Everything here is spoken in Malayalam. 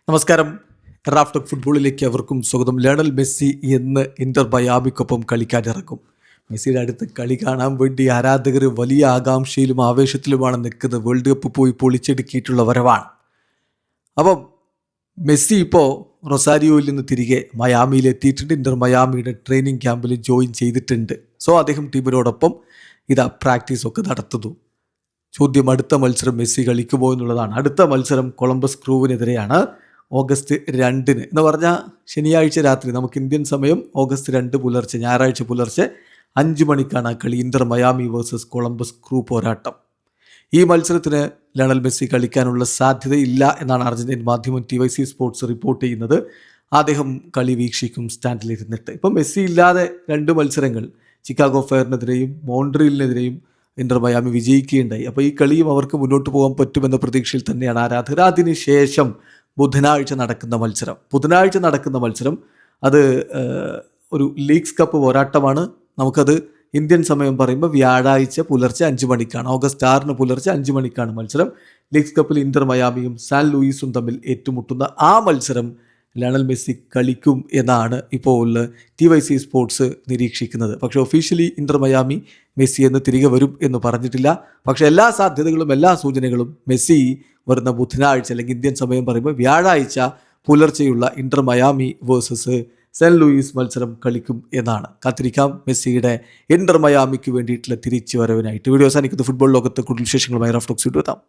നമസ്കാരം. റാഫ് ടോക്ക് ഫുട്ബോളിലേക്ക് അവർക്കും സ്വാഗതം. ലയണൽ മെസ്സി എന്ന് ഇന്റർ മയാമിക്കൊപ്പം കളിക്കാനിറങ്ങും. മെസ്സിയുടെ അടുത്ത് കളി കാണാൻ വേണ്ടി ആരാധകർ വലിയ ആകാംക്ഷയിലും ആവേശത്തിലുമാണ് നിൽക്കുന്നത്. വേൾഡ് കപ്പ് പോയി പൊളിച്ചെടുക്കിയിട്ടുള്ള വരവാണ്. അപ്പം മെസ്സി ഇപ്പോൾ റൊസാരിയോയിൽ നിന്ന് തിരികെ മയാമിയിൽ എത്തിയിട്ടുണ്ട്. ഇന്റർ മയാമിയുടെ ട്രെയിനിങ് ക്യാമ്പിൽ ജോയിൻ ചെയ്തിട്ടുണ്ട്. സോ അദ്ദേഹം ടീമിനോടൊപ്പം പ്രാക്ടീസൊക്കെ നടത്തുന്നു. ചോദ്യം, അടുത്ത മത്സരം മെസ്സി കളിക്കുമോ എന്നുള്ളതാണ്. അടുത്ത മത്സരം കൊളംബസ് ക്രൂവിനെതിരെയാണ് ഓഗസ്റ്റ് 2 എന്ന് പറഞ്ഞാൽ ശനിയാഴ്ച രാത്രി, നമുക്ക് ഇന്ത്യൻ സമയം ഓഗസ്റ്റ് 2 പുലർച്ചെ, ഞായറാഴ്ച പുലർച്ചെ 5 മണിക്കാണ് കളി. Inter Miami versus Columbus crew പോരാട്ടം. ഈ മത്സരത്തിന് ലയണൽ മെസ്സി കളിക്കാനുള്ള സാധ്യതയില്ല എന്നാണ് അർജന്റീൻ മാധ്യമം TYC സ്പോർട്സ് റിപ്പോർട്ട് ചെയ്യുന്നത്. അദ്ദേഹം കളി വീക്ഷിക്കും സ്റ്റാൻഡിലിരുന്നിട്ട്. ഇപ്പം മെസ്സി ഇല്ലാതെ 2 മത്സരങ്ങൾ ചിക്കാഗോ ഫയറിനെതിരെയും മോൺട്രിയലിനെതിരെയും ഇന്റർ മയാമി വിജയിക്കുകയുണ്ടായി. അപ്പോൾ ഈ കളിയും അവർക്ക് മുന്നോട്ട് പോകാൻ പറ്റുമെന്ന പ്രതീക്ഷയിൽ തന്നെയാണ് ആരാധകർ. അതിനുശേഷം ബുധനാഴ്ച നടക്കുന്ന മത്സരം അത് ഒരു ലീഗ്സ് കപ്പ് പോരാട്ടമാണ്. നമുക്കത് ഇന്ത്യൻ സമയം പറയുമ്പോൾ വ്യാഴാഴ്ച പുലർച്ചെ 5 മണിക്കാണ്. ഓഗസ്റ്റ് 6 പുലർച്ചെ 5 മണിക്കാണ് മത്സരം. ലീഗ്സ് കപ്പിൽ ഇന്റർ മയാമിയും സാൻ ലൂയിസും തമ്മിൽ ഏറ്റുമുട്ടുന്ന ആ മത്സരം ലയണൽ മെസ്സി കളിക്കും എന്നാണ് ഇപ്പോൾ TYC സ്പോർട്സ് നിരീക്ഷിക്കുന്നത്. പക്ഷേ ഒഫീഷ്യലി ഇന്റർ മയാമി മെസ്സി എന്ന് തിരികെ വരും എന്ന് പറഞ്ഞിട്ടില്ല. പക്ഷേ എല്ലാ സാധ്യതകളും, എല്ലാ സൂചനകളും മെസ്സി വരുന്ന ബുധനാഴ്ച അല്ലെങ്കിൽ ഇന്ത്യൻ സമയം പറയുമ്പോൾ വ്യാഴാഴ്ച പുലർച്ചെയുള്ള Inter Miami versus Saint Louis മത്സരം കളിക്കും എന്നാണ്. കാത്തിരിക്കാം മെസ്സിയുടെ ഇന്റർ മയാമിക്ക് വേണ്ടിയിട്ടുള്ള തിരിച്ചു വരവിനായിട്ട്. വീഡിയോ അവസാനിക്കുന്ന ഫുട്ബോൾ ലോകത്ത് കൂടുതൽ വിശേഷങ്ങളുമായി റാഫ് ടോക്സ് എത്താം.